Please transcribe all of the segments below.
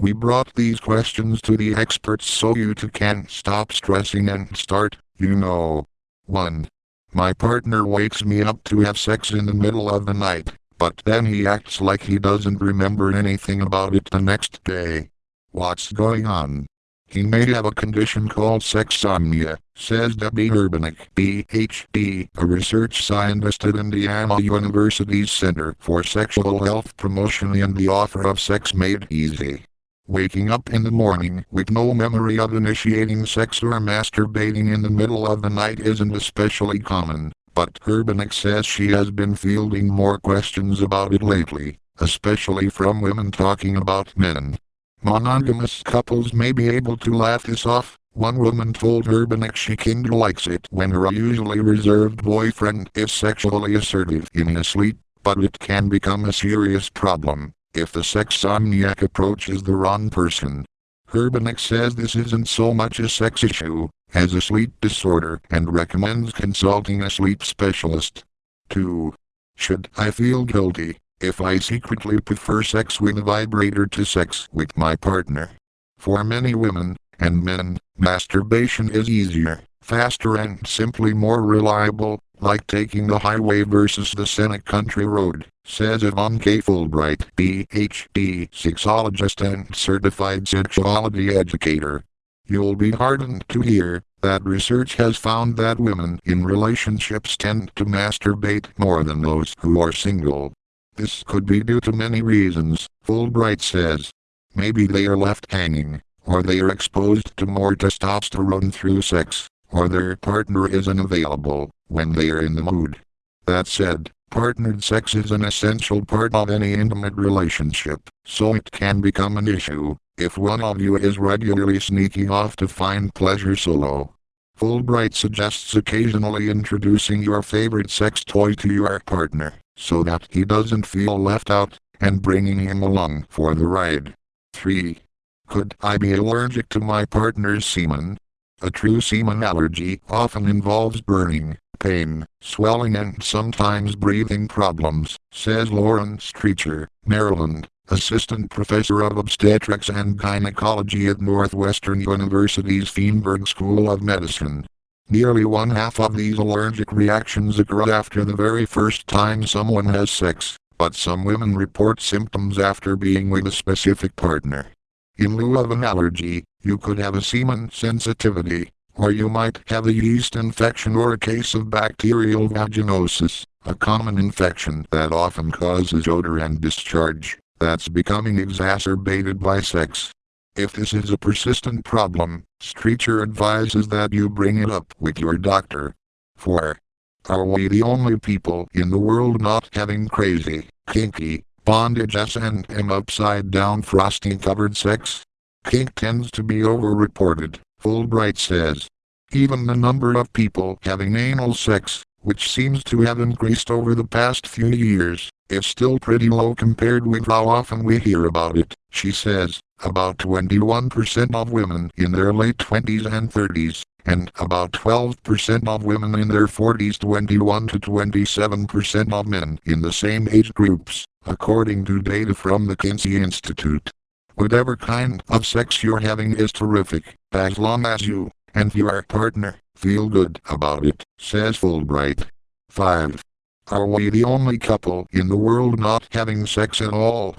We brought these questions to the experts so you too can stop stressing and start, 1. My partner wakes me up to have sex in the middle of the night, but then he acts like he doesn't remember anything about it the next day. What's going on? He may have a condition called sexsomnia, says Debbie Urbanek, Ph.D., a research scientist at Indiana University's Center for Sexual Health Promotion and the author of Sex Made Easy. Waking up in the morning with no memory of initiating sex or masturbating in the middle of the night isn't especially common, but Urbanek says she has been fielding more questions about it lately, especially from women talking about men. Monogamous couples may be able to laugh this off. One woman told Urbanek she kinda likes it when her usually reserved boyfriend is sexually assertive in his sleep, but it can become a serious problem if the sexsomniac approaches the wrong person. Urbanek says this isn't so much a sex issue as a sleep disorder and recommends consulting a sleep specialist. 2. Should I feel guilty if I secretly prefer sex with a vibrator to sex with my partner? For many women and men, masturbation is easier, faster and simply more reliable, like taking the highway versus the scenic country road, says Yvonne K. Fulbright, Ph.D., sexologist and certified sexuality educator. You'll be heartened to hear that research has found that women in relationships tend to masturbate more than those who are single. This could be due to many reasons, Fulbright says. Maybe they are left hanging, or they are exposed to more testosterone through sex, or their partner isn't available when they are in the mood. That said, partnered sex is an essential part of any intimate relationship, so it can become an issue if one of you is regularly sneaking off to find pleasure solo. Fulbright suggests occasionally introducing your favorite sex toy to your partner, so that he doesn't feel left out, and bringing him along for the ride. 3. Could I be allergic to my partner's semen? A true semen allergy often involves burning, pain, swelling and sometimes breathing problems, says Lauren Streecher, Maryland, assistant professor of obstetrics and gynecology at Northwestern University's Feinberg School of Medicine. Nearly one-half of these allergic reactions occur after the very first time someone has sex, but some women report symptoms after being with a specific partner. In lieu of an allergy, you could have a semen sensitivity, or you might have a yeast infection or a case of bacterial vaginosis, a common infection that often causes odor and discharge that's becoming exacerbated by sex. If this is a persistent problem, Streecher advises that you bring it up with your doctor. 4. Are we the only people in the world not having crazy, kinky, bondage S&M upside-down frosting-covered sex? Kink tends to be overreported, Fulbright says. Even the number of people having anal sex, which seems to have increased over the past few years, is still pretty low compared with how often we hear about it, she says. About 21% of women in their late 20s and 30s, and about 12% of women in their 40s, 21 to 27% of men in the same age groups, according to data from the Kinsey Institute. Whatever kind of sex you're having is terrific, as long as you and your partner feel good about it, says Fulbright. 5. Are we the only couple in the world not having sex at all?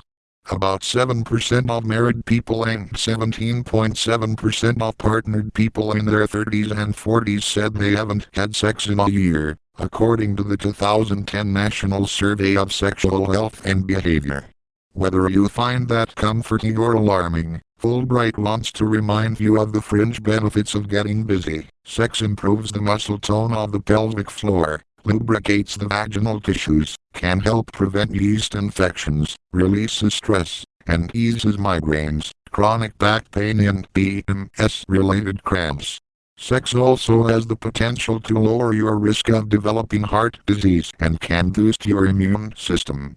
About 7% of married people and 17.7% of partnered people in their 30s and 40s said they haven't had sex in a year, according to the 2010 National Survey of Sexual Health and Behavior. Whether you find that comforting or alarming, Fulbright wants to remind you of the fringe benefits of getting busy. Sex improves the muscle tone of the pelvic floor, lubricates the vaginal tissues, can help prevent yeast infections, releases stress, and eases migraines, chronic back pain and PMS-related cramps. Sex also has the potential to lower your risk of developing heart disease and can boost your immune system.